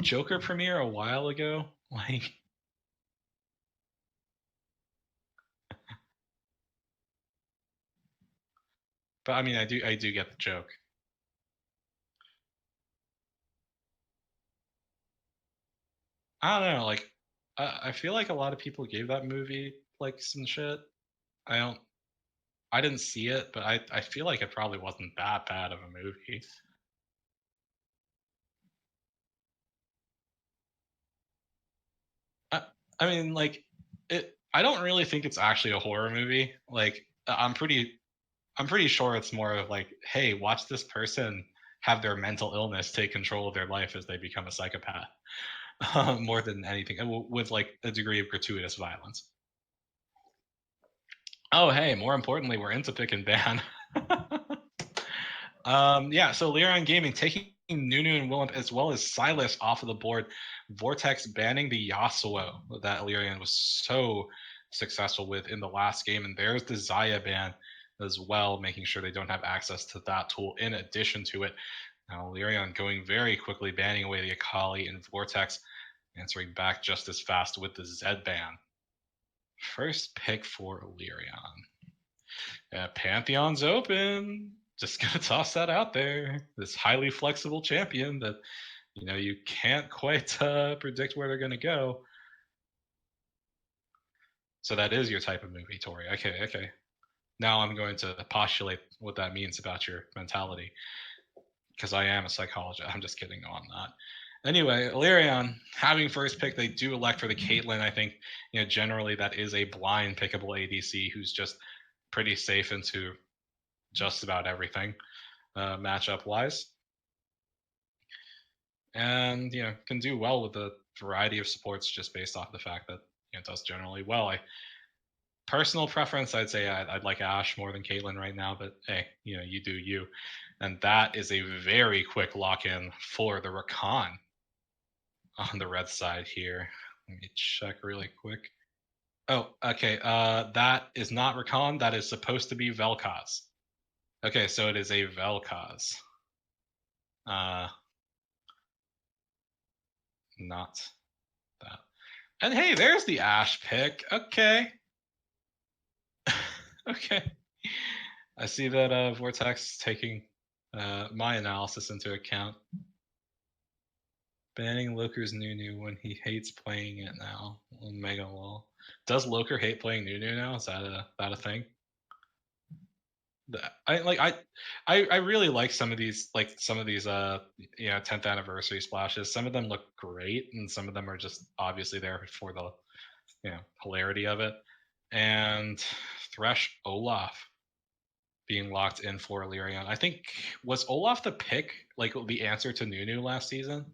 Joker premiere a while ago? Like, but I mean, I do get the joke. I don't know. Like, I feel like a lot of people gave that movie like some shit. I don't. I didn't see it, but I feel like it probably wasn't that bad of a movie. I, I mean, like, it. I don't really think it's actually a horror movie. Like, I'm pretty sure it's more of like, hey, watch this person have their mental illness take control of their life as they become a psychopath, more than anything, with like a degree of gratuitous violence. Oh, hey, more importantly, we're into pick and ban. Yeah, so Alerion Gaming taking Nunu and Willem as well as Silas off of the board. Vortex banning the Yasuo that Alerion was so successful with in the last game. And there's the Zaya ban as well, making sure they don't have access to that tool in addition to it. Now, Alerion going very quickly, banning away the Akali and Vortex, answering back just as fast with the Zed ban. First pick for Alerion. Pantheon's open. Just gonna toss that out there. This highly flexible champion that you can't quite predict where they're gonna go. So that is your type of movie, Tori. Okay, okay. Now I'm going to postulate what that means about your mentality, because I am a psychologist. I'm just kidding on that. Anyway, Alerion having first pick, they do elect for the Caitlyn. I think generally that is a blind pickable ADC who's just pretty safe into just about everything matchup wise, and can do well with the variety of supports just based off the fact that it does generally well. Personal preference, I'd say I'd like Ashe more than Caitlyn right now, but hey, you do you. And that is a very quick lock-in for the Rakan on the red side here. Let me check really quick. Oh, okay. That is not Rakan. That is supposed to be Vel'Koz. Okay, so it is a Vel'Koz. Not that. And hey, there's the Ashe pick. Okay. Okay. I see that Vortex taking my analysis into account. Banning Loker's Nunu when he hates playing it now. Mega lol. Does Loker hate playing Nunu now? Is that a thing? I really like some of these 10th anniversary splashes. Some of them look great, and some of them are just obviously there for the hilarity of it. And Thresh Olaf being locked in for Alerion. I think, was Olaf the pick, like the answer to Nunu last season?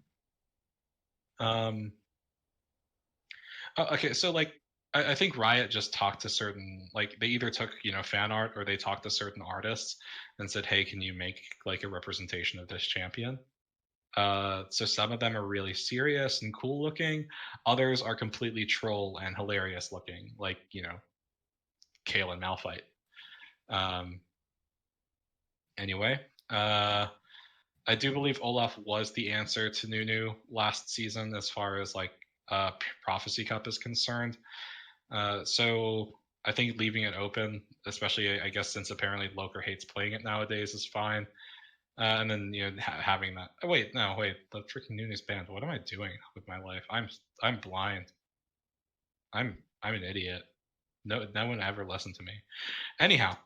Okay, so like I think Riot just talked to certain, like they either took fan art or they talked to certain artists and said, hey, can you make like a representation of this champion? So some of them are really serious and cool looking. Others are completely troll and hilarious looking, like Kale and Malphite. Anyway, I do believe Olaf was the answer to Nunu last season as far as like Prophecy Cup is concerned. So I think leaving it open, especially I guess since apparently Loker hates playing it nowadays, is fine. And then having that. Oh, wait, no, wait, the freaking Nunu's banned. What am I doing with my life? I'm blind. I'm an idiot. No one ever listened to me. Anyhow,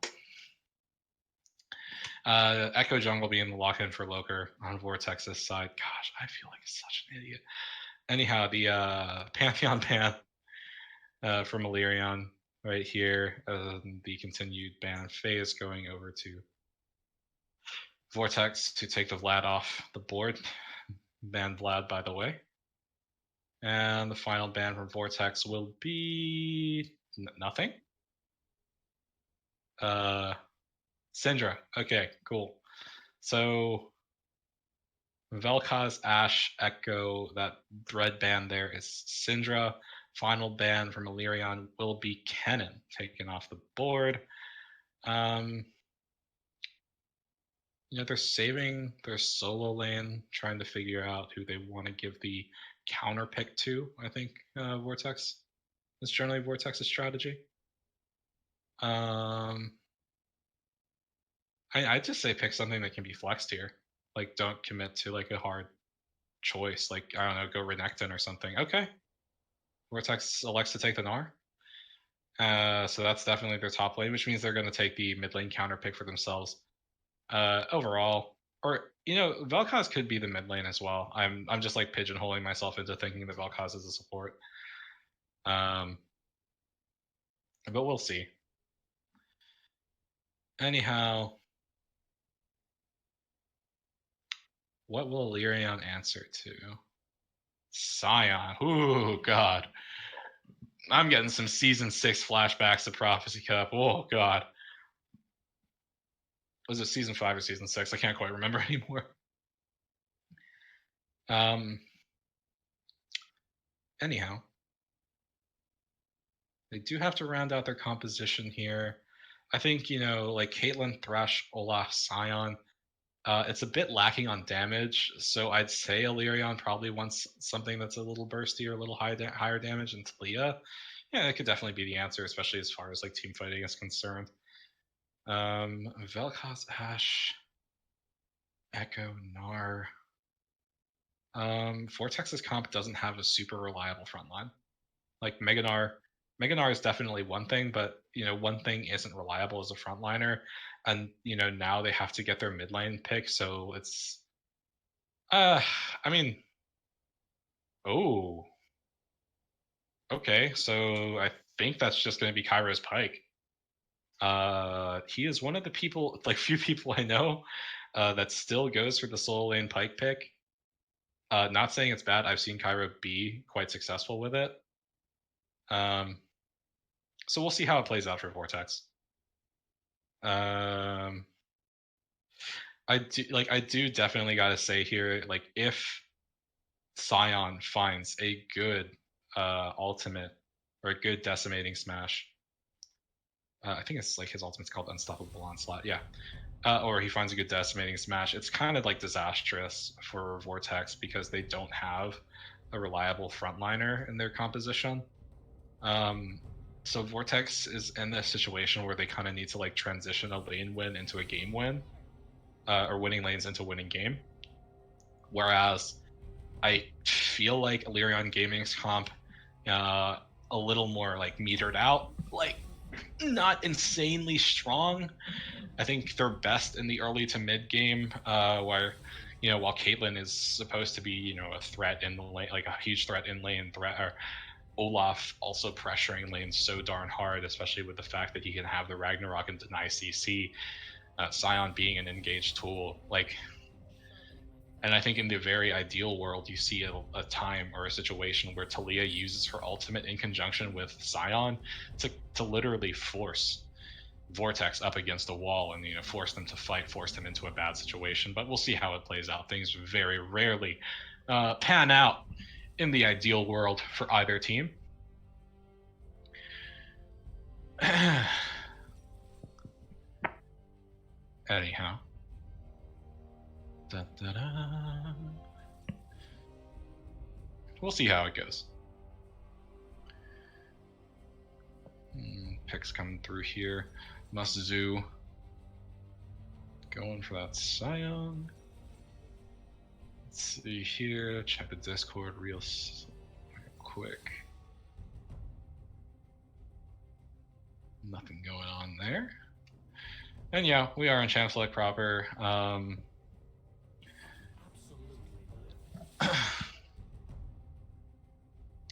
Echo Jungle being the lock-in for Loker on Vortex's side. Gosh, I feel like such an idiot. Anyhow, the Pantheon ban from Alerion right here. The continued ban phase going over to Vortex to take the Vlad off the board. Ban Vlad, by the way. And the final ban from Vortex will be nothing. Syndra. Okay, cool. So Vel'Koz, Ashe, Echo, that red band there is Syndra. Final ban from Alerion will be Kennen, taken off the board. They're saving their solo lane, trying to figure out who they want to give the counter pick to. I think Vortex is generally Vortex's strategy. I'd just say pick something that can be flexed here. Like, don't commit to like a hard choice. Like, I don't know, go Renekton or something. Okay, Vortex elects to take the Gnar. So that's definitely their top lane, which means they're going to take the mid lane counter pick for themselves. Overall, or Vel'Koz could be the mid lane as well. I'm just like pigeonholing myself into thinking that Vel'Koz is a support. But we'll see. Anyhow, what will Alerion answer to? Sion. Ooh, God. I'm getting some season 6 flashbacks to Prophecy Cup. Oh, God. Was it season 5 or season 6? I can't quite remember anymore. Anyhow, they do have to round out their composition here. I think, like Caitlyn, Thresh, Olaf, Sion, it's a bit lacking on damage, so I'd say Alerion probably wants something that's a little bursty or a little higher damage, and Talia, yeah, that could definitely be the answer, especially as far as like team fighting is concerned. Vel'Koz, Ashe, Echo, Gnar. Vortex's comp doesn't have a super reliable frontline. Like Mega Gnar is definitely one thing, but one thing isn't reliable as a frontliner, and now they have to get their mid lane pick, so it's I mean, oh, okay, so I think that's just going to be Kairo's Pike. He is one of the people, like few people I know, that still goes for the solo lane Pike pick. Not saying it's bad. I've seen Cairo be quite successful with it. So we'll see how it plays out for Vortex. I do definitely gotta say here, like if Sion finds a good ultimate or a good decimating smash, I think it's like his ultimate's called Unstoppable Onslaught, yeah. Or he finds a good decimating smash, it's kind of like disastrous for Vortex because they don't have a reliable frontliner in their composition. So Vortex is in this situation where they kind of need to like transition a lane win into a game win, or winning lanes into winning game. Whereas I feel like Alerion Gaming's comp a little more like metered out, like not insanely strong. I think they're best in the early to mid game, where while Caitlyn is supposed to be a threat in the lane, like a huge threat in lane threat, or Olaf also pressuring lanes so darn hard, especially with the fact that he can have the Ragnarok and deny CC. Sion being an engaged tool, and I think in the very ideal world, you see a time or a situation where Talia uses her ultimate in conjunction with Sion to literally force Vortex up against a wall and force them to fight, force them into a bad situation. But we'll see how it plays out. Things very rarely pan out in the ideal world for either team. Anyhow. Da, da, da. We'll see how it goes. Picks coming through here. Must-Zoo going for that Sion. Let's see here. Check the Discord real quick. Nothing going on there. And yeah, we are in champ select proper.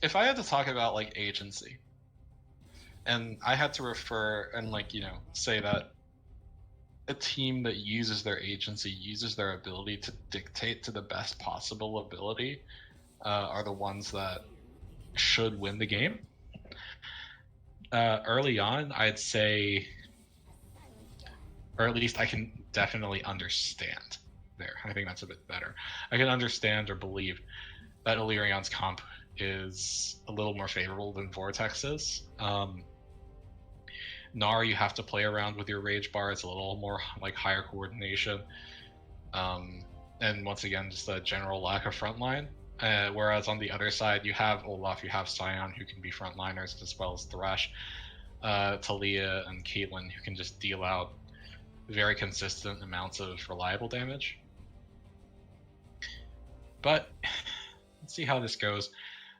If I had to talk about like agency, and I had to refer and say that a team that uses their agency, uses their ability to dictate to the best possible ability, are the ones that should win the game. Early on, I'd say, or at least I can definitely understand there. I think that's a bit better. I can understand or believe that Alerion's comp is a little more favorable than Vortex's. Gnar, you have to play around with your rage bar. It's a little more like higher coordination. And once again, just a general lack of frontline. Whereas on the other side, you have Olaf, you have Scion, who can be frontliners, as well as Thresh, Talia, and Caitlyn, who can just deal out very consistent amounts of reliable damage. But let's see how this goes.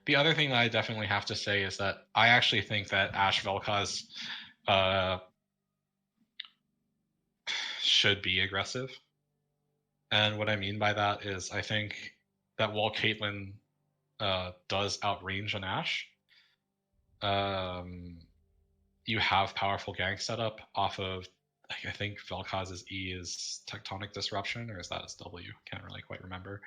The other thing that I definitely have to say is that I actually think that Ashe Vel'Koz should be aggressive. And what I mean by that is I think that while Caitlyn does outrange an Ashe, you have powerful gank setup off of, I think Vel'Koz's E is Tectonic Disruption, or is that his W? Can't really quite remember.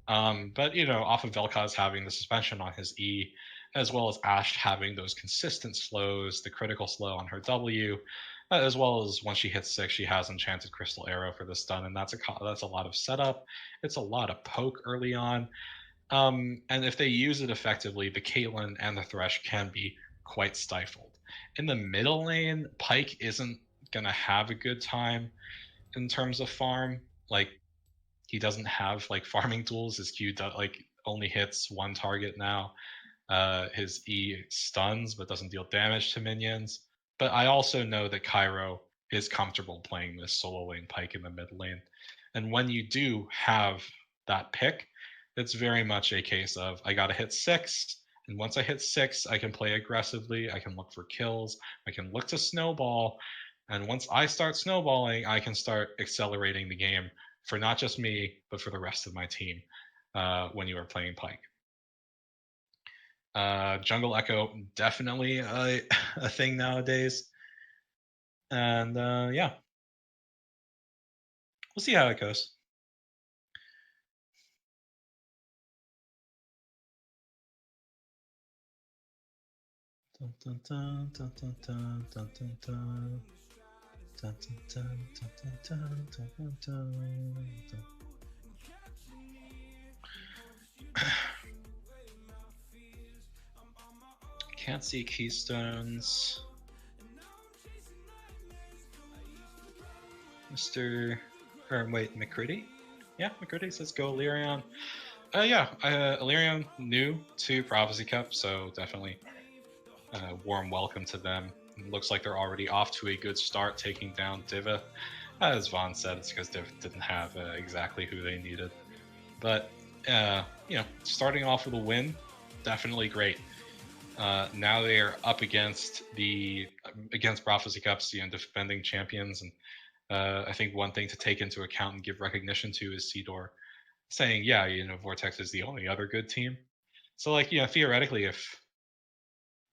But off of Vel'Koz having the suspension on his E, as well as Ashe having those consistent slows, the critical slow on her W, as well as once she hits 6, she has Enchanted Crystal Arrow for the stun, and that's a lot of setup. It's a lot of poke early on. And if they use it effectively, the Caitlyn and the Thresh can be quite stifled. In the middle lane, Pyke isn't gonna have a good time in terms of farm. Like, he doesn't have like farming tools. His Q only hits one target now. His E stuns but doesn't deal damage to minions. But I also know that Cairo is comfortable playing this solo lane Pyke in the mid lane. And when you do have that pick, it's very much a case of I gotta hit 6, and once I hit 6, I can play aggressively, I can look for kills, I can look to snowball, and once I start snowballing, I can start accelerating the game for not just me, but for the rest of my team when you are playing Pyke. Jungle Echo, definitely a thing nowadays. And yeah, we'll see how it goes. Dun, dun, dun, dun, dun, dun, dun, dun, dun. Dun, dun, dun, dun, dun, dun, dun, dun. Can't see keystones. McCritty? Yeah, McCritty says go Alerion. Alerion new to Prophecy Cup, so definitely warm welcome to them. It looks like they're already off to a good start, taking down Diva. As Vaughn said, it's because Diva didn't have exactly who they needed. But, starting off with a win, definitely great. Now they are up against Prophecy Cups, defending champions, and I think one thing to take into account and give recognition to is Seedor saying, yeah, Vortex is the only other good team. So, theoretically, if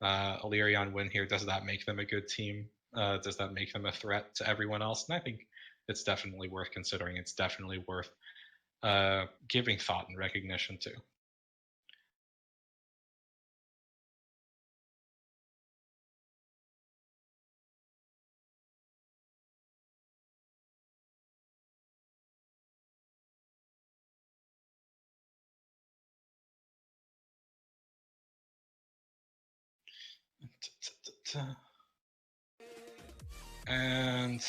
Alerion win here, does that make them a good team? Does that make them a threat to everyone else? And I think it's definitely worth considering. It's definitely worth giving thought and recognition to. And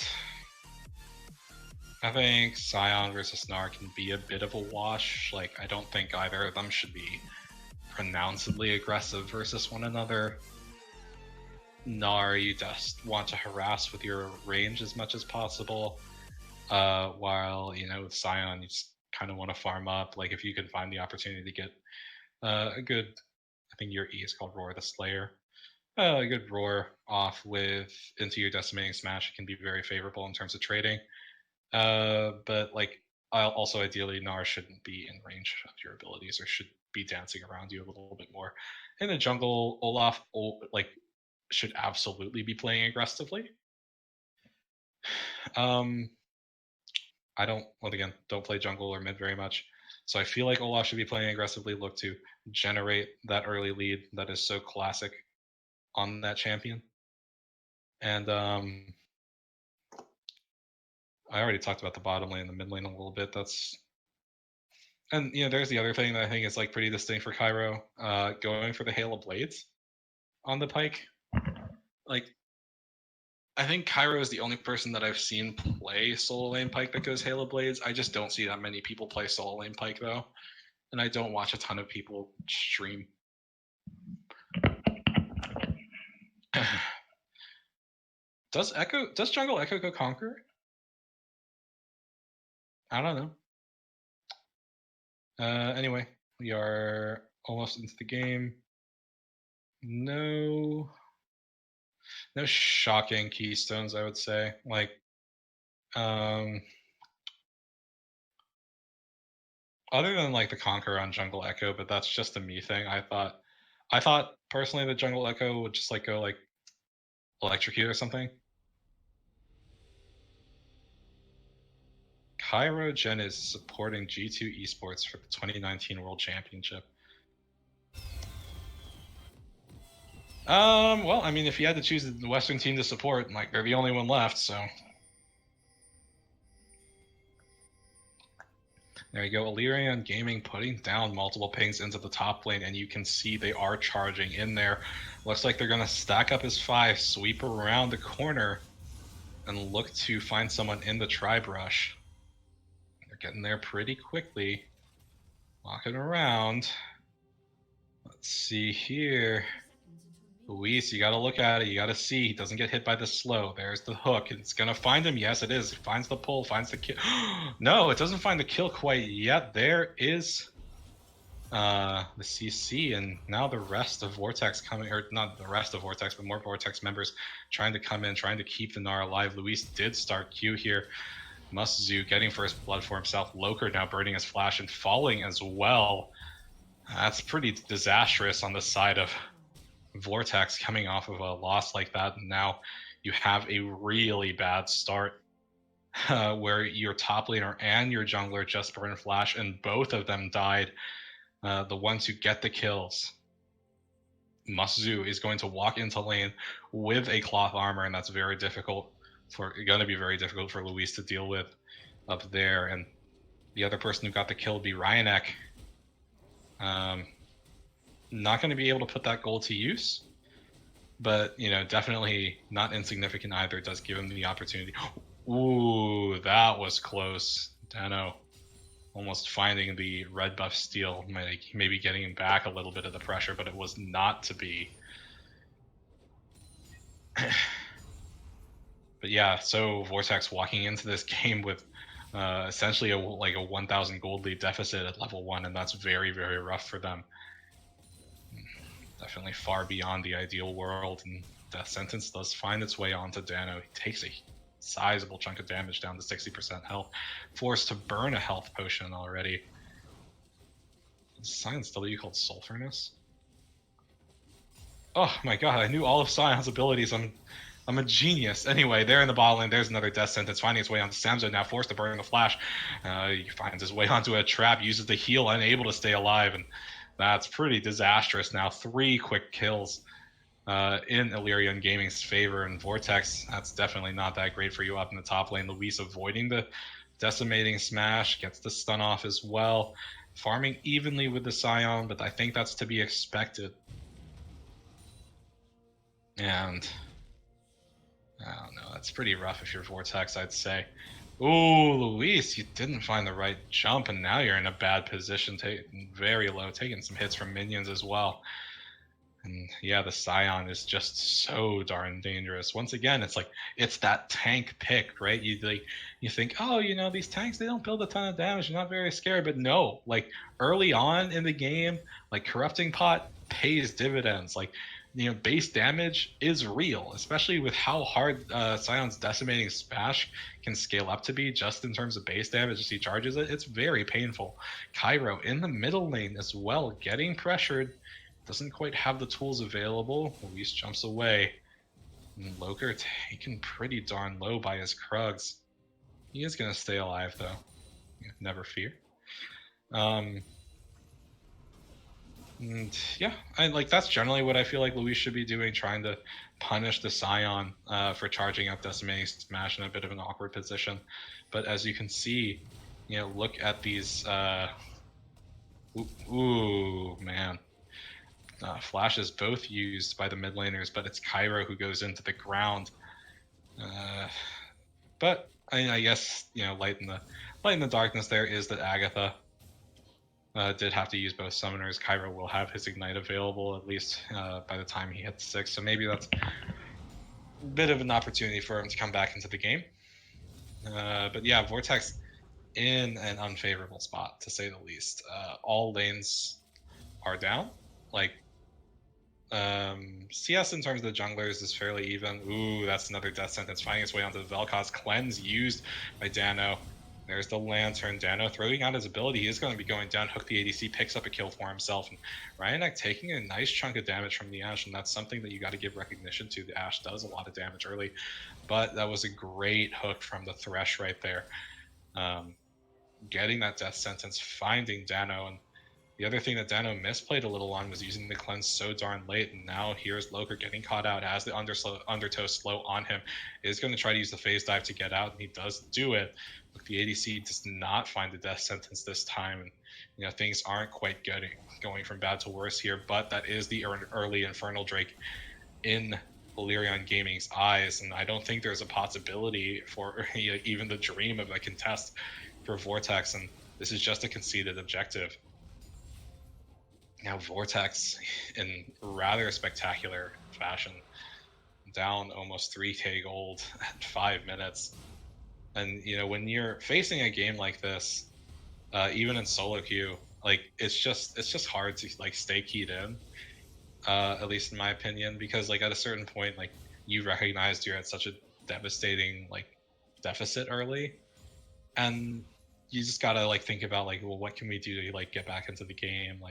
I think Scion versus Gnar can be a bit of a wash. I don't think either of them should be pronouncedly aggressive versus one another. Gnar, you just want to harass with your range as much as possible. While, with Scion, you just kind of want to farm up. If you can find the opportunity to get a good, I think your E is called Roar the Slayer. A good roar off into your decimating smash, it can be very favorable in terms of trading. But also ideally Gnar shouldn't be in range of your abilities or should be dancing around you a little bit more. In the jungle, Olaf should absolutely be playing aggressively. I don't play jungle or mid very much. So I feel like Olaf should be playing aggressively, look to generate that early lead that is so classic on that champion. And I already talked about the bottom lane and the mid lane a little bit. And there's the other thing that I think is pretty distinct for Cairo, going for the Hail of Blades on the Pyke. I think Cairo is the only person that I've seen play solo lane Pyke that goes Halo Blades. I just don't see that many people play solo lane Pyke though, and I don't watch a ton of people stream. Does Jungle Echo go Conquer? I don't know. Anyway, we are almost into the game. No shocking keystones, I would say. Like, other than like the Conquer on Jungle Echo, but that's just a me thing. I thought personally that Jungle Echo would just like go like electrocute or something. Cairo Gen is supporting G2 Esports for the 2019 World Championship. Well, I mean, if you had to choose the Western team to support, like, they're the only one left, so. There you go, Alerion Gaming putting down multiple pings into the top lane, and you can see they are charging in there. Looks like they're going to stack up his 5, sweep around the corner, and look to find someone in the tri-brush. They're getting there pretty quickly. Walking around. Let's see here. Luis, you gotta look at it. You gotta see. He doesn't get hit by the slow. There's the hook. It's gonna find him. Yes, it is. It finds the pull, finds the kill. No, it doesn't find the kill quite yet. There is the CC, and now the rest of Vortex coming, or not the rest of Vortex, but more Vortex members trying to come in, trying to keep the Gnar alive. Luis did start Q here. Mustzu getting first blood for himself. Loker now burning his flash and falling as well. That's pretty disastrous on the side of Vortex coming off of a loss like that. And now you have a really bad start where your top laner and your jungler just burned flash, and both of them died. The ones who get the kills. Mustzu is going to walk into lane with a cloth armor, and that's very difficult going to be very difficult for Luis to deal with up there. And the other person who got the kill would be Ryanek. Not going to be able to put that gold to use, but definitely not insignificant either. It does give him the opportunity. Ooh, that was close. Dano almost finding the red buff steal, maybe getting him back a little bit of the pressure, but it was not to be. But yeah, so Vortex walking into this game with essentially a 1,000 gold lead deficit at level 1, and that's very, very rough for them. Definitely far beyond the ideal world, and Death Sentence does find its way onto Dano. He takes a sizable chunk of damage down to 60% health, forced to burn a health potion already. Scion's W called Soul Furnace? Oh my god, I knew all of Scion's abilities. I'm a genius. Anyway, there in the bottom lane, there's another Death Sentence finding its way onto Samzo, now forced to burn the flash. He finds his way onto a trap, uses the heal, unable to stay alive, and that's pretty disastrous now. 3 quick kills in Alerion Gaming's favor, and Vortex, that's definitely not that great for you up in the top lane. Luis avoiding the decimating smash, gets the stun off as well. Farming evenly with the Scion, but I think that's to be expected. And I don't know, that's pretty rough if you're Vortex, I'd say. Ooh, Luis, you didn't find the right jump, and now you're in a bad position, very low, taking some hits from minions as well. And yeah, the Scion is just so darn dangerous. Once again, it's that tank pick, right? You think, oh, these tanks, they don't build a ton of damage, you're not very scared. But no, early on in the game, Corrupting Pot pays dividends. Base damage is real, especially with how hard Scion's decimating smash can scale up to be just in terms of base damage as he charges it. It's very painful. Cairo in the middle lane as well, getting pressured. Doesn't quite have the tools available. Luis jumps away. And Loker taken pretty darn low by his Krugs. He is going to stay alive, though. Never fear. And yeah, that's generally what I feel like Luis should be doing, trying to punish the Scion for charging up Decimating Smash in a bit of an awkward position. But as you can see, look at these... ooh, man. Flash is both used by the mid laners, but it's Cairo who goes into the ground. But I guess light in the darkness there is that Agatha did have to use both summoners. Cairo will have his ignite available at least by the time he hits 6, so maybe that's a bit of an opportunity for him to come back into the game. But yeah, Vortex in an unfavorable spot to say the least. All lanes are down. Like CS in terms of the junglers is fairly even. Ooh, that's another death sentence finding its way onto the Vel'Koz. Cleanse used by Dano. There's the Lantern. Dano throwing out his ability. He is going to be going down. Hook the ADC, picks up a kill for himself. And Ryanek taking a nice chunk of damage from the Ashe, and that's something that you got to give recognition to. The Ashe does a lot of damage early, but that was a great hook from the Thresh right there. Getting that death sentence, finding Dano, and the other thing that Dano misplayed a little on was using the cleanse so darn late, and now here's Loker getting caught out as the undertow slow on him. Is going to try to use the phase dive to get out, and he does do it. But the ADC does not find the death sentence this time, and things aren't quite going from bad to worse here. But that is the early Infernal Drake in Alerion Gaming's eyes, and I don't think there's a possibility for even the dream of a contest for Vortex, and this is just a conceded objective. Now Vortex, in rather spectacular fashion, down almost 3k gold at 5 minutes. And when you're facing a game like this, even in solo queue, it's just hard to stay keyed in, at least in my opinion, because at a certain point, you recognized you're at such a devastating deficit early, and you just gotta think about well, what can we do to get back into the game?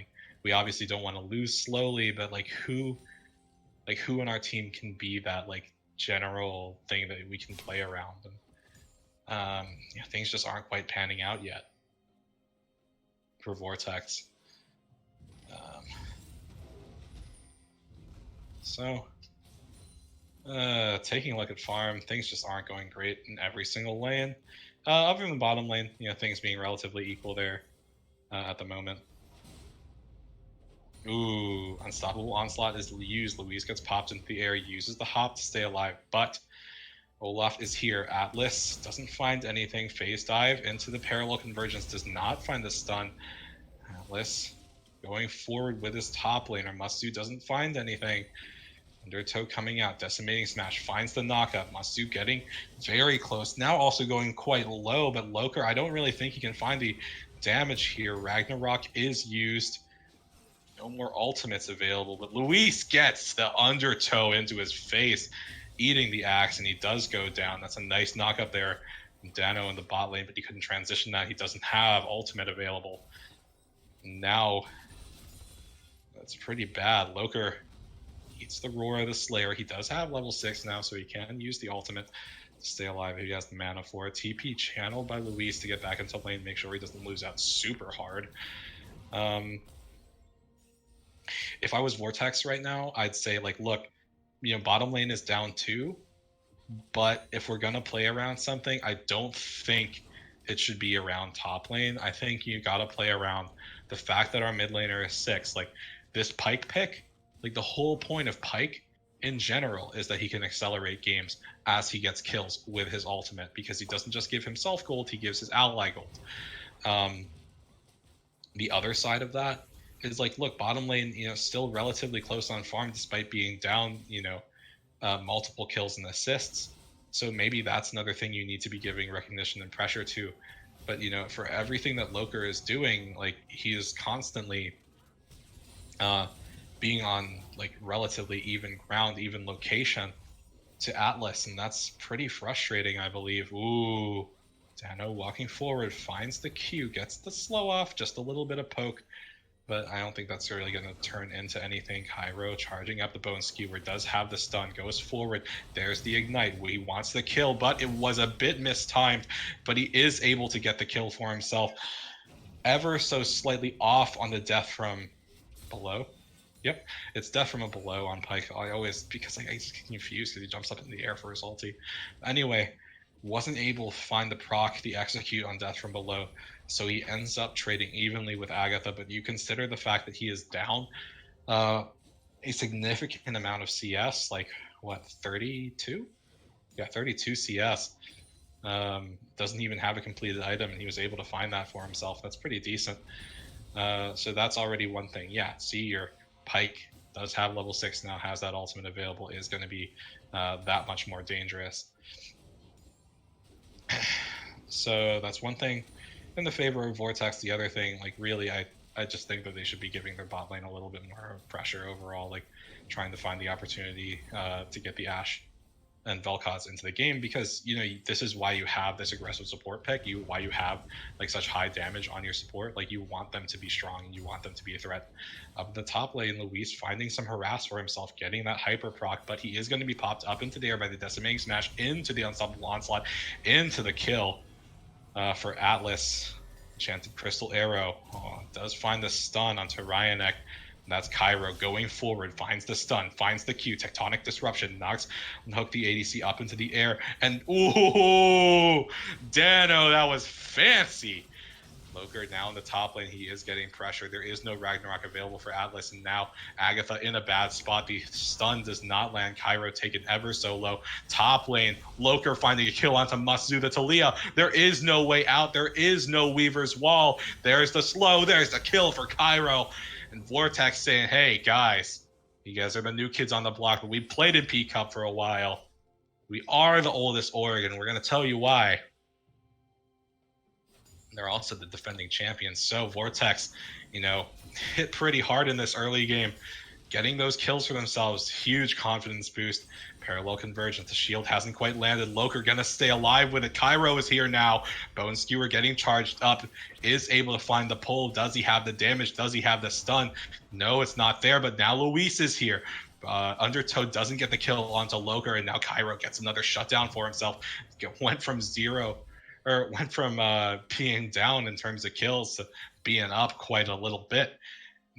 We obviously don't want to lose slowly, but who in our team can be that general thing that we can play around? And things just aren't quite panning out yet for Vortex. Taking a look at farm, things just aren't going great in every single lane. Other than the bottom lane, things being relatively equal there at the moment. Ooh, Unstoppable Onslaught is used. Louise gets popped into the air, uses the hop to stay alive, but Olaf is here. Atlas doesn't find anything. Phase dive into the parallel convergence, does not find the stun. Atlas going forward with his top laner. Mustu doesn't find anything. Undertow coming out, decimating smash, finds the knockup. Mustu getting very close. Now also going quite low, but Loker, I don't really think he can find the damage here. Ragnarok is used. No more ultimates available, but Luis gets the undertow into his face, eating the axe, and he does go down. That's a nice knockup there from Dano in the bot lane, but he couldn't transition that. He doesn't have ultimate available. Now, that's pretty bad. Loker eats the roar of the Slayer. He does have level 6 now, so he can use the ultimate to stay alive if he has the mana for it. TP channeled by Luis to get back into lane, make sure he doesn't lose out super hard. If I was Vortex right now, I'd say look, bottom lane is down 2, but if we're gonna play around something, I don't think it should be around top lane. I think you gotta play around the fact that our mid laner is 6. This Pyke pick, the whole point of Pyke in general is that he can accelerate games as he gets kills with his ultimate, because he doesn't just give himself gold, he gives his ally gold. The other side of that is look, bottom lane, still relatively close on farm despite being down, multiple kills and assists. So maybe that's another thing you need to be giving recognition and pressure to. But for everything that Loker is doing, he is constantly being on relatively even ground, even location to Atlas, and that's pretty frustrating, I believe. Ooh, Dano walking forward, finds the Q, gets the slow off, just a little bit of poke, but I don't think that's really going to turn into anything. Cairo charging up the Bone Skewer, does have the stun, goes forward. There's the ignite. He wants the kill, but it was a bit mistimed, but he is able to get the kill for himself. Ever so slightly off on the death from below. Yep, it's death from a below on Pyke. Because I just get confused because he jumps up in the air for his ulti. Anyway, wasn't able to find the proc, the execute on death from below. So he ends up trading evenly with Agatha, but you consider the fact that he is down a significant amount of CS, 32? Yeah, 32 CS. Doesn't even have a completed item, and he was able to find that for himself. That's pretty decent. So that's already one thing. Yeah, see, your Pike does have level 6 now, has that ultimate available, is going to be that much more dangerous. So that's one thing in the favor of Vortex. The other thing, like, really, I just think that they should be giving their bot lane a little bit more pressure overall, like trying to find the opportunity to get the Ashe and Vel'Koz into the game, because this is why you have this aggressive support pick. Why you have like such high damage on your support. Like, you want them to be strong and you want them to be a threat. Up the top lane, Luis finding some harass for himself, getting that hyper proc, but he is going to be popped up into the air by the decimating smash, into the unstoppable onslaught, into the kill for Atlas. Enchanted Crystal Arrow does find the stun onto Ryanek. That's Cairo going forward, finds the stun, finds the Q, Tectonic Disruption, knocks Hook the ADC up into the air, and ooh, Dano, that was fancy. Loker now in the top lane, he is getting pressure. There is no Ragnarok available for Atlas, and now Agatha in a bad spot. The stun does not land. Cairo taken ever so low. Top lane, Loker finding a kill onto Must-Zu the Talia. There is no way out. There is no Weaver's Wall. There's the slow. There's the kill for Cairo. And Vortex saying, hey, guys, you guys are the new kids on the block, but we played in P Cup for a while. We are the oldest org, and we're going to tell you why. They're also the defending champions. So Vortex, hit pretty hard in this early game, getting those kills for themselves. Huge confidence boost. Parallel convergence. The shield hasn't quite landed. Loker gonna stay alive with it. Cairo is here now. Bone Skewer getting charged up. Is able to find the pull. Does he have the damage? Does he have the stun? No, it's not there, but now Luis is here. Undertow doesn't get the kill onto Loker, and now Cairo gets another shutdown for himself. Went from being down in terms of kills to being up quite a little bit.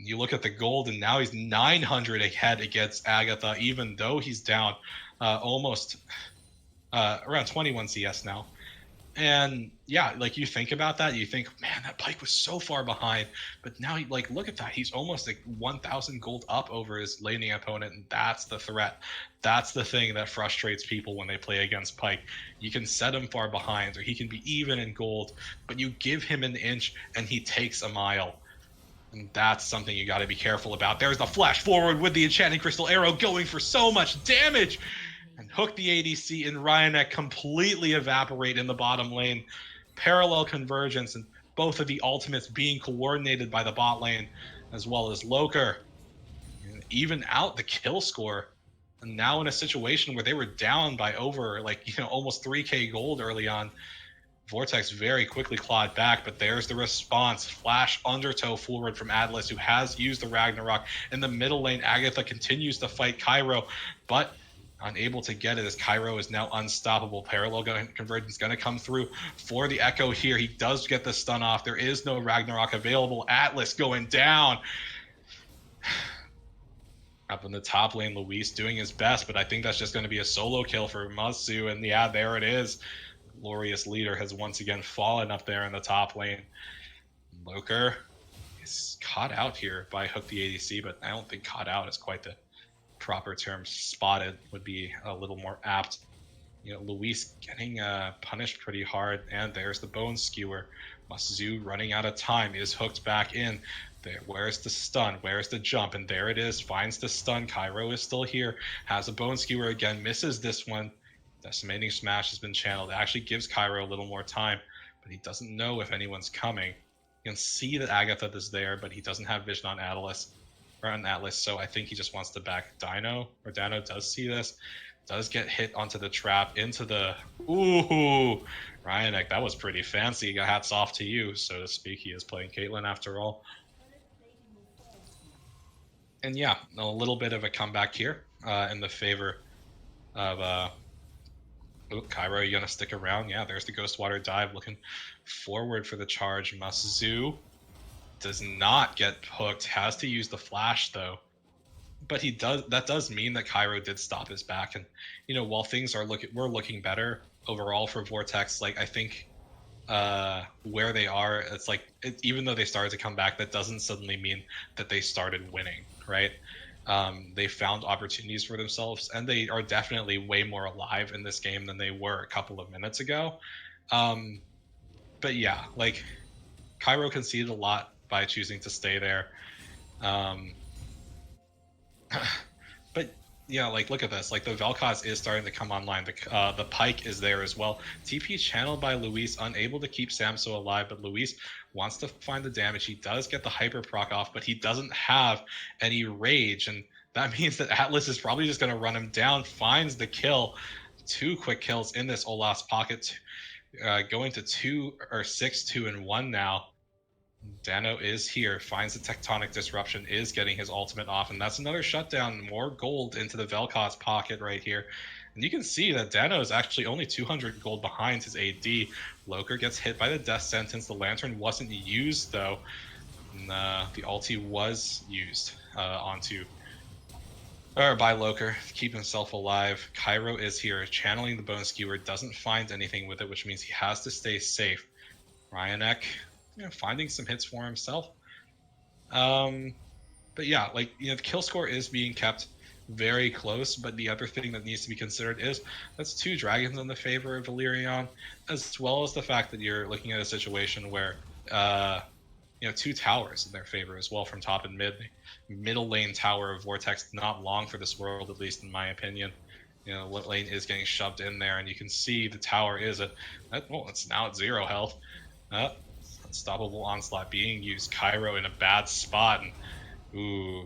You look at the gold, and now he's 900 ahead against Agatha, even though he's down almost around 21 CS now. And yeah, like, you think about that, you think, man, that Pike was so far behind, but now look at that, he's almost like 1,000 gold up over his laning opponent, and that's the threat. That's the thing that frustrates people when they play against Pike. You can set him far behind, or he can be even in gold, but you give him an inch and he takes a mile. And that's something you got to be careful about. There's the flash forward with the Enchanting Crystal Arrow going for so much damage. And Hook the ADC and Ryanek completely evaporate in the bottom lane. Parallel convergence and both of the ultimates being coordinated by the bot lane, as well as Loker. And even out the kill score. And now in a situation where they were down by over almost 3k gold early on, Vortex very quickly clawed back, but there's the response. Flash Undertow forward from Atlas, who has used the Ragnarok. In the middle lane, Agatha continues to fight Cairo, but unable to get it, as Cairo is now unstoppable. Parallel convergence going to come through for the Echo here. He does get the stun off. There is no Ragnarok available. Atlas going down. Up in the top lane, Luis doing his best, but I think that's just going to be a solo kill for Must-Zu, and yeah, there it is. Glorious leader has once again fallen up there in the top lane. Loker is caught out here by Hook the ADC, but I don't think caught out is quite the proper term. Spotted would be a little more apt. Luis getting punished pretty hard, and there's the Bone Skewer. Must-Zu running out of time, is hooked back in. There, where's the stun? Where's the jump? And there it is, finds the stun. Cairo is still here, has a Bone Skewer again, misses this one. Decimating Smash has been channeled. It actually gives Cairo a little more time, but he doesn't know if anyone's coming. You can see that Agatha is there, but he doesn't have vision on Atlas, so I think he just wants to back Dino, or Dino does see this, does get hit onto the trap, into the, ooh, Ryanek, that was pretty fancy. Hats off to you, so to speak. He is playing Caitlyn after all. And yeah, a little bit of a comeback here in the favor of Cairo, you gonna stick around? Yeah, there's the Ghostwater dive, looking forward for the charge. Must-Zu does not get hooked, has to use the flash though. But that does mean that Cairo did stop his back, and while things we're looking better overall for Vortex, I think where they are, it's even though they started to come back, that doesn't suddenly mean that they started winning, right? They found opportunities for themselves, and they are definitely way more alive in this game than they were a couple of minutes ago. But yeah, like Cairo conceded a lot by choosing to stay there. Um, but yeah, like look at this. Like the Vel'Koz is starting to come online. The Pike is there as well. TP channeled by Luis, unable to keep Samso alive, but Luis wants to find the damage. He does get the hyper proc off, but he doesn't have any rage, and that means that Atlas is probably just going to run him down. Finds the kill. 2 quick kills in this Olaf's pocket, going to 2 or 6, 2 and 1 now. Dano is here, finds the tectonic disruption, is getting his ultimate off, and that's another shutdown, more gold into the Vel'Koz pocket right here. And you can see that Dano is actually only 200 gold behind his AD. Loker gets hit by the death sentence. The lantern wasn't used though. And, the ulti was used by Loker to keep himself alive. Cairo is here, channeling the bone skewer, doesn't find anything with it, which means he has to stay safe. Ryanek, finding some hits for himself. But yeah, like, the kill score is being kept very close, but the other thing that needs to be considered is that's 2 dragons in the favor of Alerion, as well as the fact that you're looking at a situation where 2 towers in their favor as well from top and mid. The middle lane tower of Vortex, not long for this world, at least in my opinion. What lane is getting shoved in there, and you can see the tower is it's now at 0 health. Unstoppable onslaught being used. Cairo in a bad spot, and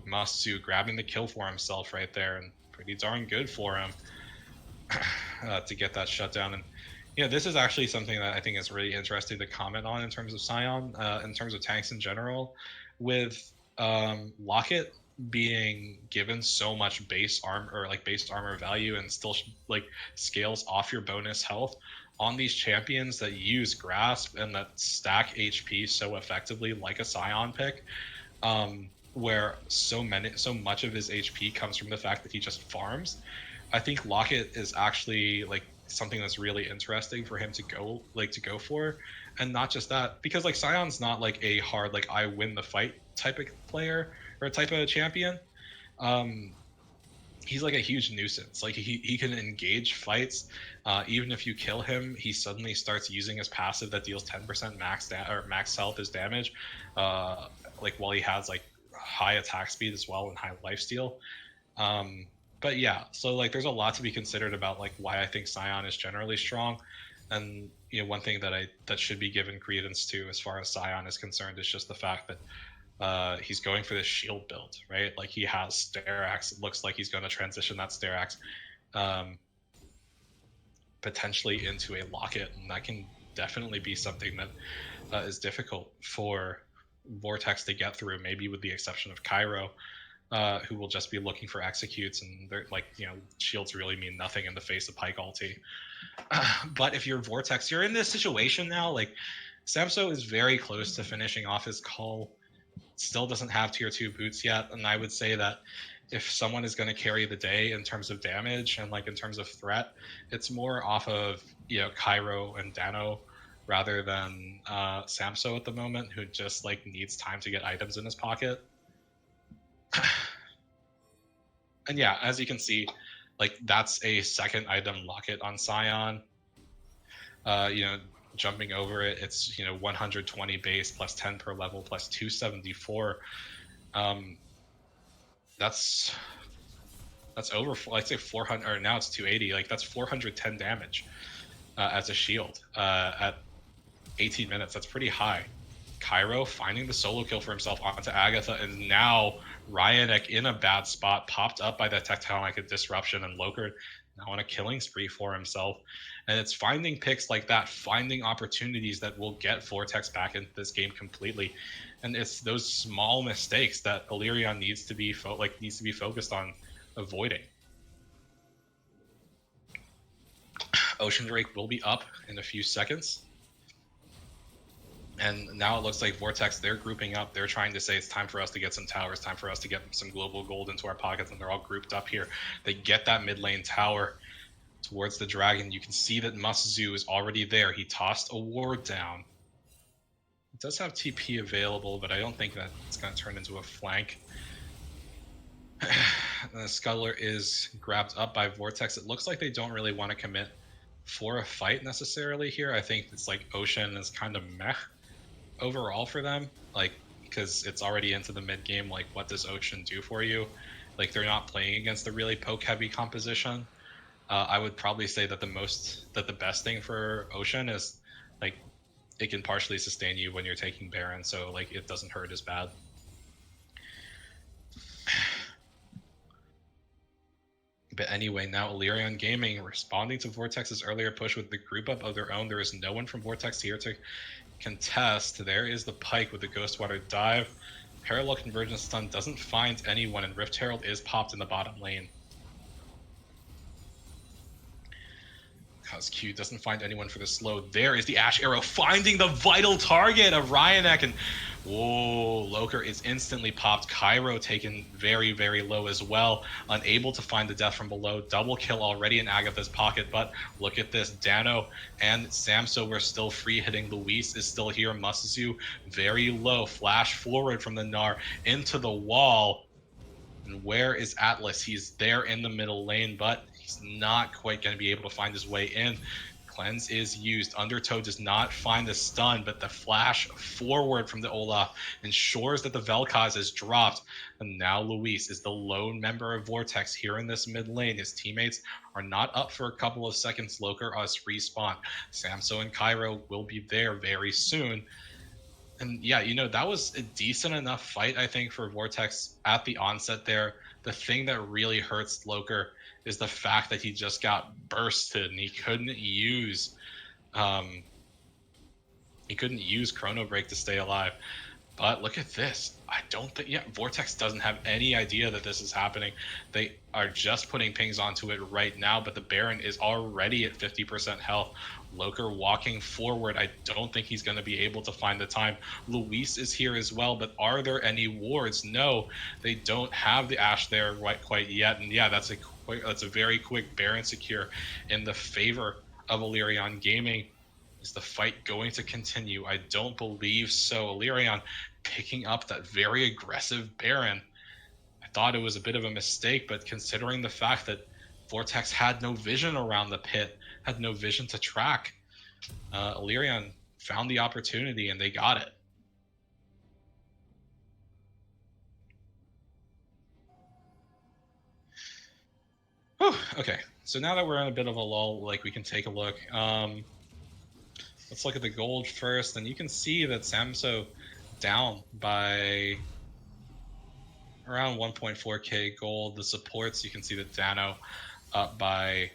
Masu grabbing the kill for himself right there, and pretty darn good for him to get that shutdown. And this is actually something that I think is really interesting to comment on in terms of Sion, in terms of tanks in general, with Locket being given so much base armor value and still scales off your bonus health on these champions that use grasp and that stack HP so effectively, like a Sion pick, where so much of his HP comes from the fact that he just farms. I think Locket is actually something that's really interesting for him to go for. And not just that, because Sion's not a hard I win the fight type of player or type of champion. He's a huge nuisance. He can engage fights. Even if you kill him, he suddenly starts using his passive that deals 10% max health as damage, while he has high attack speed as well and high lifesteal. But yeah, so there's a lot to be considered about why I think Sion is generally strong. And one thing that should be given credence to as far as Sion is concerned is just the fact that he's going for this shield build, right? He has Sterax. It looks like he's going to transition that Sterax potentially into a Locket, and that can definitely be something that is difficult for Vortex to get through, maybe with the exception of Cairo, who will just be looking for executes, and they're shields really mean nothing in the face of Pike ulti. But if you're Vortex, you're in this situation now. Samso is very close to finishing off his call. Still doesn't have tier 2 boots yet, and I would say that if someone is going to carry the day in terms of damage and in terms of threat, it's more off of Cairo and Dano rather than Samso at the moment, who just needs time to get items in his pocket. And yeah, as you can see, that's a second item Locket on Sion. Jumping over it, it's 120 base plus 10 per level plus 274. That's over, let's say 400, or now it's 280. That's 410 damage as a shield at 18 minutes. That's pretty high. Cairo finding the solo kill for himself onto Agatha, and now Ryanek in a bad spot, popped up by that tectonic disruption, and Loker now on a killing spree for himself. And it's finding picks like that, finding opportunities that will get Vortex back into this game completely. And it's those small mistakes that Alerion needs to be focused on avoiding. Ocean Drake will be up in a few seconds. And now it looks like Vortex, they're grouping up. They're trying to say it's time for us to get some towers, time for us to get some global gold into our pockets, and they're all grouped up here. They get that mid lane tower towards the dragon. You can see that Masu is already there. He tossed a ward down. It does have TP available, but I don't think that it's going to turn into a flank. The Scuttler is grabbed up by Vortex. It looks like they don't really want to commit for a fight necessarily here. I think it's like Ocean is kind of meh overall for them, like, because it's already into the mid game. Like, what does Ocean do for you? Like, they're not playing against a really poke heavy composition. I would probably say that the best thing for Ocean is like it can partially sustain you when you're taking Baron, so like it doesn't hurt as bad. But anyway, now Alerion Gaming responding to Vortex's earlier push with the group up of their own. There is no one from Vortex here to contest. There is the Pike with the Ghostwater dive. Parallel Convergence stun doesn't find anyone, and Rift Herald is popped in the bottom lane. Q doesn't find anyone for the slow. There is the Ash Arrow finding the vital target of Ryanek, and whoa, Loker is instantly popped. Cairo taken very, very low as well, unable to find the death from below. Double kill already in Agatha's pocket, but look at this. Dano and Samso were still free hitting. Luis is still here. Musasu very low. Flash forward from the Gnar into the wall. And where is Atlas? He's there in the middle lane, but he's not quite going to be able to find his way in. Cleanse is used. Undertow does not find the stun, but the flash forward from the Olaf ensures that the Vel'Koz is dropped. And now Luis is the lone member of Vortex here in this mid lane. His teammates are not up for a couple of seconds. Loker us respawn. Samso and Cairo will be there very soon. And yeah, that was a decent enough fight, I think, for Vortex at the onset there. The thing that really hurts Loker is the fact that he just got bursted and he couldn't use Chrono Break to stay alive. But look at this. I don't think, Vortex doesn't have any idea that this is happening. They are just putting pings onto it right now, but the Baron is already at 50% health. Loker walking forward. I don't think he's going to be able to find the time. Luis is here as well, but are there any wards? No, they don't have the Ashe there quite yet. And yeah, that's a very quick Baron secure in the favor of Alerion Gaming. Is the fight going to continue? I don't believe so. Alerion picking up that very aggressive Baron. I thought it was a bit of a mistake, but considering the fact that Vortex had no vision around the pit, had no vision to track, Alerion found the opportunity and they got it. Whew, okay, so now that we're in a bit of a lull, like, we can take a look. Let's look at the gold first, and you can see that Samso down by around 1.4k gold. The supports, you can see that Dano up by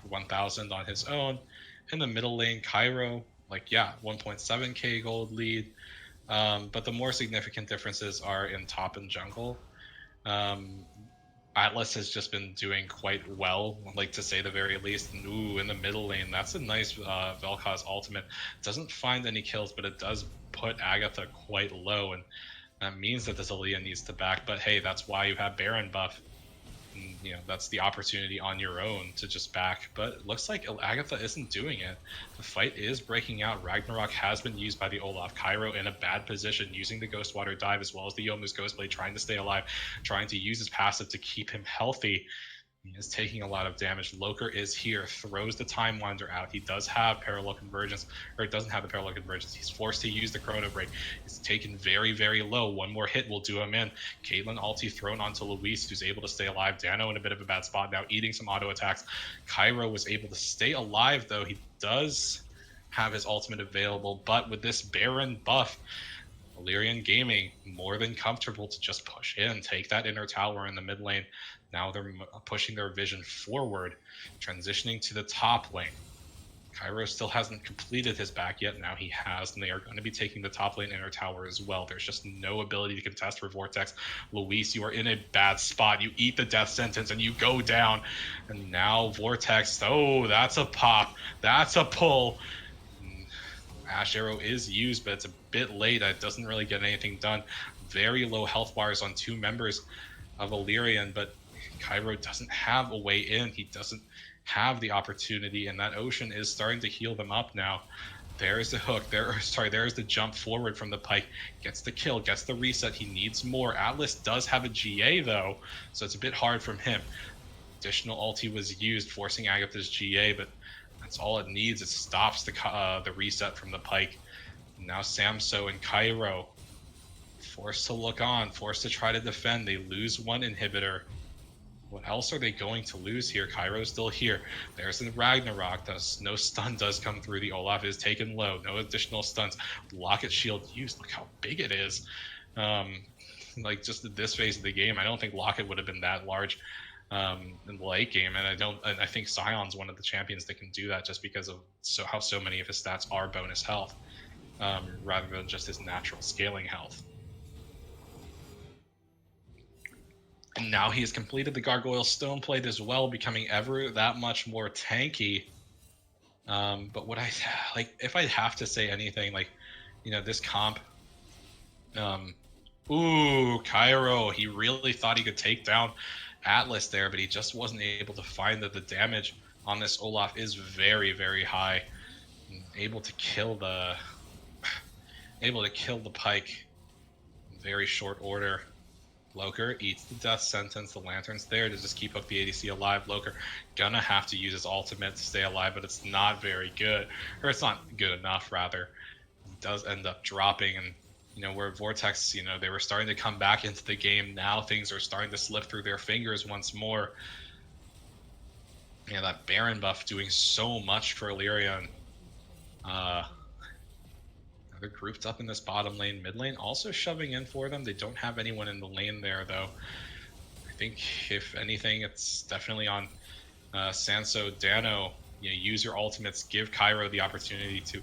1,000 on his own. In the middle lane, Cairo 1.7k gold lead. But the more significant differences are in top and jungle. Atlas has just been doing quite well, to say the very least. And ooh, in the middle lane, that's a nice Vel'Koz ultimate. Doesn't find any kills, but it does put Agatha quite low, and that means that this Aaliyah needs to back. But hey, that's why you have Baron buff. And, that's the opportunity on your own to just back. But it looks like Agatha isn't doing it. The fight is breaking out. Ragnarok has been used by the Olaf. Cairo in a bad position, using the Ghostwater dive as well as the Yomu's Ghostblade, trying to stay alive, trying to use his passive to keep him healthy. He is taking a lot of damage. Loker is here, throws the Time Wander out. He does have Parallel Convergence, or doesn't have the Parallel Convergence. He's forced to use the Chrono Break. He's taken very, very low. One more hit will do him in. Caitlyn ulti thrown onto Luis, who's able to stay alive. Dano in a bit of a bad spot now, eating some auto attacks. Cairo was able to stay alive, though. He does have his ultimate available, but with this Baron buff, Alerion Gaming more than comfortable to just push in, take that inner tower in the mid lane. Now they're pushing their vision forward, transitioning to the top lane. Cairo still hasn't completed his back yet. Now he has, and they are going to be taking the top lane inner tower as well. There's just no ability to contest for Vortex. Luis, you are in a bad spot. You eat the death sentence and you go down. And now Vortex, oh, that's a pop. That's a pull. Ash Arrow is used, but it's a bit late. It doesn't really get anything done. Very low health bars on two members of Alerion, but Cairo doesn't have a way in. He doesn't have the opportunity, and that Ocean is starting to heal them up now. There's the hook. There's the jump forward from the Pyke. Gets the kill, gets the reset. He needs more. Atlas does have a GA though, so it's a bit hard from him. Additional ulti was used, forcing Agatha's GA, but that's all it needs. It stops the reset from the Pyke. Now Samso and Cairo forced to look on, forced to try to defend. They lose one inhibitor. What else are they going to lose here? Cairo's still here. There's the Ragnarok. No stun does come through. The Olaf is taken low. No additional stuns. Locket shield used. Look how big it is. Like just at this phase of the game, I don't think Locket would have been that large in the late game, and I think Scion's one of the champions that can do that just because of how so many of his stats are bonus health, rather than just his natural scaling health. And now he has completed the Gargoyle Stone Plate as well, becoming ever that much more tanky. But what if I have to say anything, this comp, Cairo, he really thought he could take down Atlas there, but he just wasn't able to find that the damage on this Olaf is very, very high. Able to kill the Pyke in very short order. Loker eats the death sentence. The Lantern's there to just keep up the ADC alive. Loker gonna have to use his ultimate to stay alive, but it's not very good. Or it's not good enough, rather. It does end up dropping, and where Vortex, they were starting to come back into the game. Now things are starting to slip through their fingers once more. Yeah, that Baron buff doing so much for Alerion. They're grouped up in this bottom lane. Mid lane also shoving in for them. They don't have anyone in the lane there, though. I think, if anything, it's definitely on Sanso, Dano. Use your ultimates. Give Cairo the opportunity to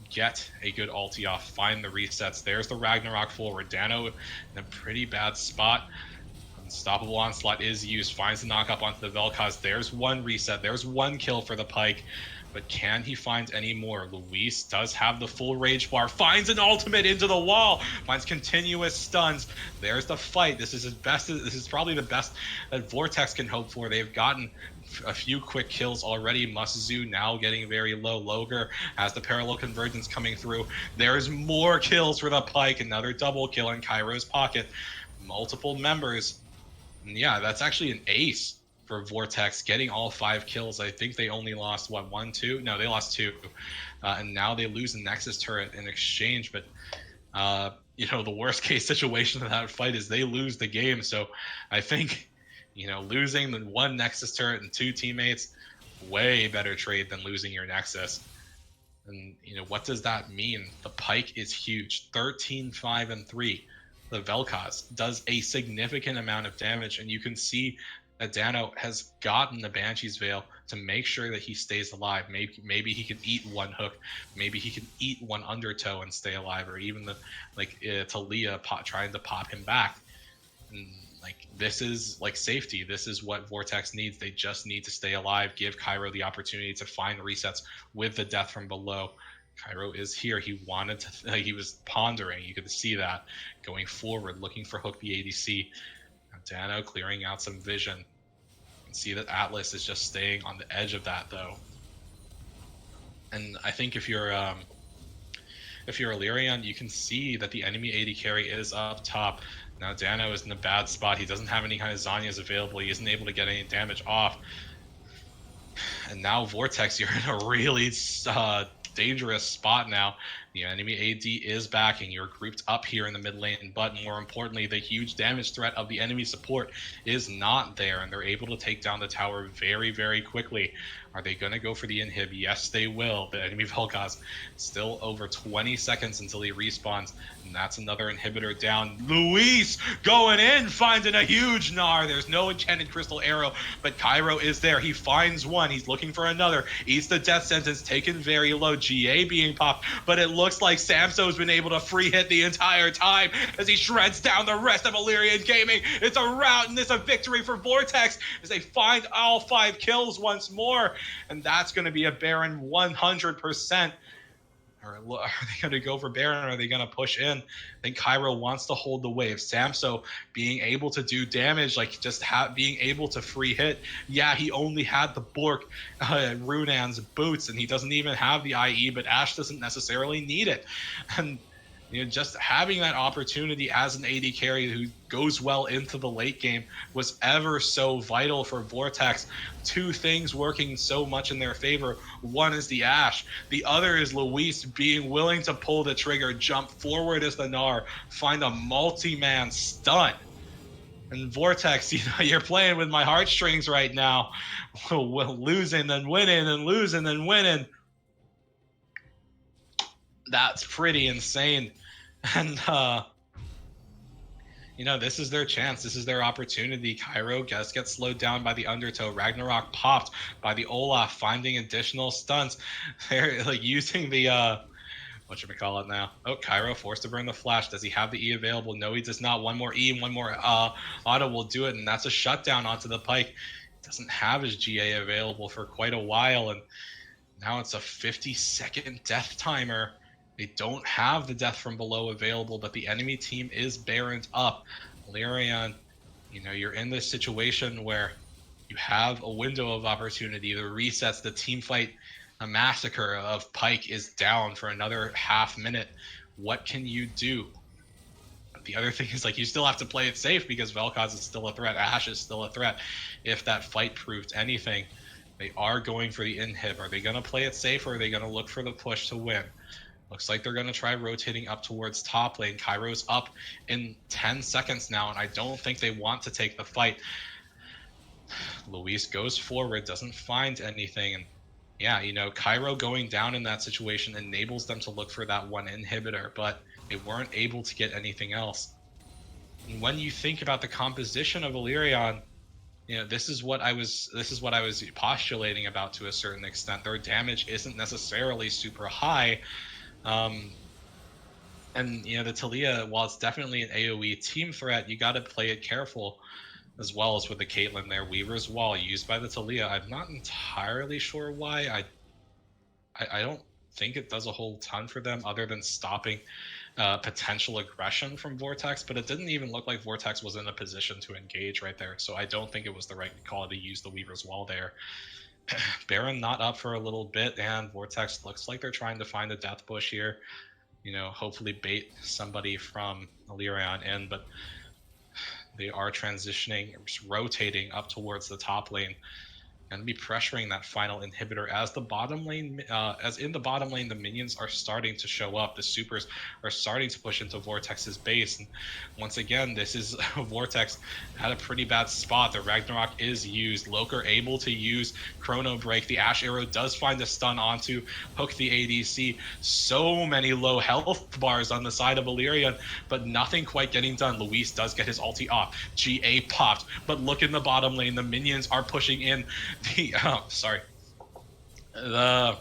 get a good ulti off. Find the resets. There's the Ragnarok forward. Dano in a pretty bad spot. Unstoppable Onslaught is used. Finds the knock up onto the Vel'Koz. There's one reset. There's one kill for the Pyke. But can he find any more? Luis does have the full rage bar. Finds an ultimate into the wall. Finds continuous stuns. There's the fight. This is his best. This is probably the best that Vortex can hope for. They've gotten a few quick kills already. Musu now getting very low. Loger has the parallel convergence coming through. There's more kills for the Pyke. Another double kill in Cairo's pocket. Multiple members. And yeah, that's actually an ace for Vortex, getting all 5 kills. I think they only lost, 1, 2? No, they lost 2. And now they lose the Nexus turret in exchange. But, the worst case situation of that fight is they lose the game. So I think, losing the 1 Nexus turret and 2 teammates, way better trade than losing your Nexus. And, what does that mean? The Pyke is huge. 13, 5, and 3. The Vel'Koz does a significant amount of damage, and you can see that Dano has gotten the Banshee's Veil to make sure that he stays alive. Maybe he can eat 1 hook. Maybe he can eat 1 undertow and stay alive, or even Talia trying to pop him back. And, this is safety. This is what Vortex needs. They just need to stay alive. Give Cairo the opportunity to find resets with the death from below. Cairo is here. He wanted to. He was pondering. You could see that going forward, looking for hook the ADC. Dano clearing out some vision. You can see that Atlas is just staying on the edge of that, though. And I think if you're Alerion, you can see that the enemy AD carry is up top. Now Dano is in a bad spot. He doesn't have any kind of Zanyas available. He isn't able to get any damage off. And now Vortex, you're in a really dangerous spot now. The enemy AD is backing. You're grouped up here in the mid lane, but more importantly, the huge damage threat of the enemy support is not there, and they're able to take down the tower very, very quickly. Are they going to go for the inhib? Yes, they will. The enemy Vel'Koz still over 20 seconds until he respawns, and that's another inhibitor down. Luis going in, finding a huge Gnar. There's no enchanted crystal arrow, but Cairo is there. He finds one. He's looking for another. Eats the death sentence, taken very low. GA being popped, but it looks like Samso's been able to free hit the entire time as he shreds down the rest of Alerion Gaming. It's a rout, and it's a victory for Vortex as they find all 5 kills once more. And that's going to be a Baron 100%. Are they going to go for Baron, or are they going to push in? I think Cairo wants to hold the wave. Samso being able to do damage, like just being able to free hit. Yeah, he only had the Bork, Runan's boots, and he doesn't even have the IE, but Ashe doesn't necessarily need it. And just having that opportunity as an AD carry who goes well into the late game was ever so vital for Vortex. Two things working so much in their favor. One is the Ashe. The other is Luis being willing to pull the trigger, jump forward as the Gnar, find a multi-man stun. And Vortex, you're playing with my heartstrings right now. Losing and winning and losing and winning. That's pretty insane. And this is their chance. This is their opportunity. Cairo gets slowed down by the Undertow. Ragnarok popped by the Olaf, finding additional stunts. They're like using the whatchamacallit now. Oh, Cairo forced to burn the flash. Does he have the E available? No, he does not. One more E and one more auto will do it, and that's a shutdown onto the Pyke. Doesn't have his GA available for quite a while, and now it's a 50-second death timer. They don't have the death from below available, but the enemy team is Baroned up. Alerion, you're in this situation where you have a window of opportunity. The resets, the team fight, a massacre of Pyke is down for another half minute. What can you do? The other thing is, you still have to play it safe because Vel'Koz is still a threat. Ashe is still a threat. If that fight proved anything, they are going for the inhib. Are they going to play it safe, or are they going to look for the push to win? Looks like they're going to try rotating up towards top lane. Cairo's up in 10 seconds now, and I don't think they want to take the fight. Luis goes forward, doesn't find anything, and yeah, Cairo going down in that situation enables them to look for that one inhibitor, but they weren't able to get anything else. And when you think about the composition of Alerion, this is what I was postulating about to a certain extent. Their damage isn't necessarily super high. And the Taliyah, while it's definitely an AoE team threat, you got to play it careful, as well as with the Caitlyn there. Weaver's Wall used by the Taliyah. I'm not entirely sure why. I don't think it does a whole ton for them other than stopping potential aggression from Vortex, but it didn't even look like Vortex was in a position to engage right there, so I don't think it was the right call to use the Weaver's Wall there. Baron not up for a little bit, and Vortex looks like they're trying to find a death bush here. Hopefully bait somebody from Alerion in, but they are transitioning, rotating up towards the top lane, and be pressuring that final inhibitor as the bottom lane, the minions are starting to show up. The supers are starting to push into Vortex's base, and once again, this is Vortex at a pretty bad spot. The Ragnarok is used. Loker able to use Chrono Break. The Ashe Arrow does find a stun onto Hook the ADC. So many low health bars on the side of Alerion, but nothing quite getting done. Luis does get his ulti off. GA popped, but look in the bottom lane. The minions are pushing in. The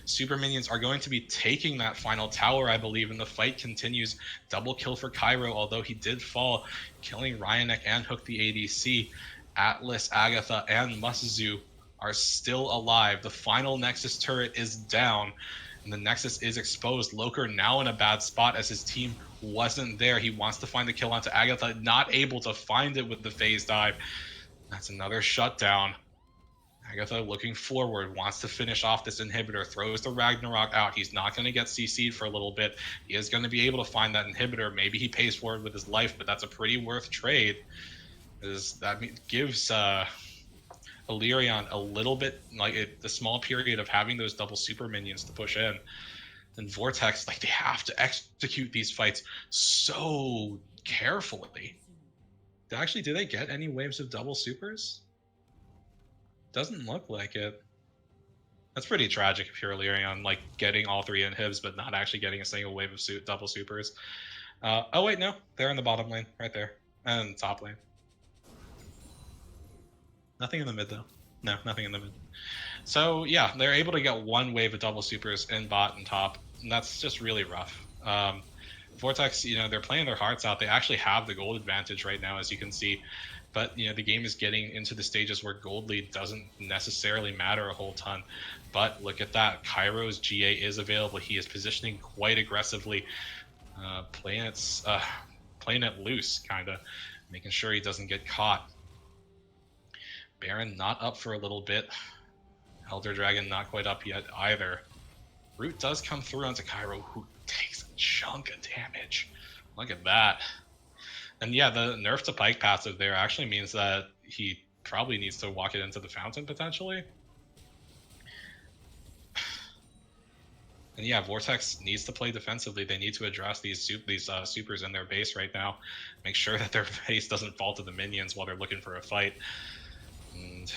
super minions are going to be taking that final tower, I believe, and the fight continues. Double kill for Cairo, although he did fall, killing Ryanek and Hook the ADC. Atlas, Agatha, and Muszu are still alive. The final Nexus turret is down, and the Nexus is exposed. Loker now in a bad spot as his team wasn't there. He wants to find the kill onto Agatha, not able to find it with the phase dive. That's another shutdown. Agatha looking forward, wants to finish off this inhibitor, throws the Ragnarok out. He's not going to get CC'd for a little bit. He is going to be able to find that inhibitor. Maybe he pays for it with his life, but that's a pretty worth trade. That gives Alerion a little bit, the small period of having those double super minions to push in. And Vortex, they have to execute these fights so carefully. Actually, do they get any waves of double supers? Doesn't look like it. That's pretty tragic if you're Alerion, getting all three inhibs, but not actually getting a single wave of double supers. Oh wait, no, they're in the bottom lane, right there, and top lane. Nothing in the mid though. No, nothing in the mid. So yeah, they're able to get one wave of double supers in bot and top, and that's just really rough. Vortex, they're playing their hearts out. They actually have the gold advantage right now, as you can see. But the game is getting into the stages where gold lead doesn't necessarily matter a whole ton. But look at that, Kairo's GA is available. He is positioning quite aggressively, playing it loose, kind of making sure he doesn't get caught. Baron not up for a little bit. Elder Dragon not quite up yet either. Root does come through onto Cairo, who takes a chunk of damage. Look at that. And yeah, the nerf to Pike passive there actually means that he probably needs to walk it into the fountain potentially. And yeah, Vortex needs to play defensively. They need to address these supers in their base right now. Make sure that their base doesn't fall to the minions while they're looking for a fight. And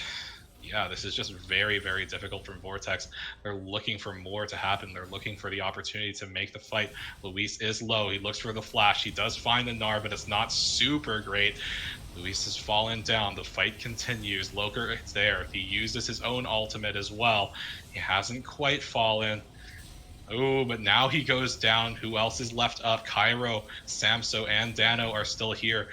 yeah, this is just very, very difficult from Vortex. They're looking for more to happen. They're looking for the opportunity to make the fight. Luis is low. He looks for the flash. He does find the Gnar, but it's not super great. Luis has fallen down. The fight continues. Loker is there. He uses his own ultimate as well. He hasn't quite fallen. Oh, but now he goes down. Who else is left up? Cairo, Samso, and Dano are still here.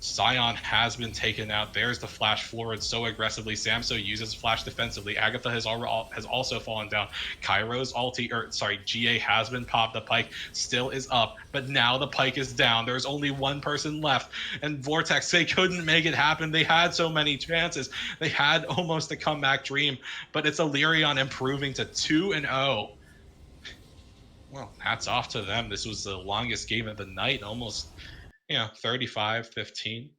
Sion has been taken out. There's the flash forward so aggressively. Samso uses flash defensively. Agatha has also fallen down. Kairo's GA has been popped. The Pike still is up, but now the Pike is down. There's only one person left, and Vortex, they couldn't make it happen. They had so many chances. They had almost a comeback dream, but it's Alerion improving to 2-0. Well, hats off to them. This was the longest game of the night, almost 35-15.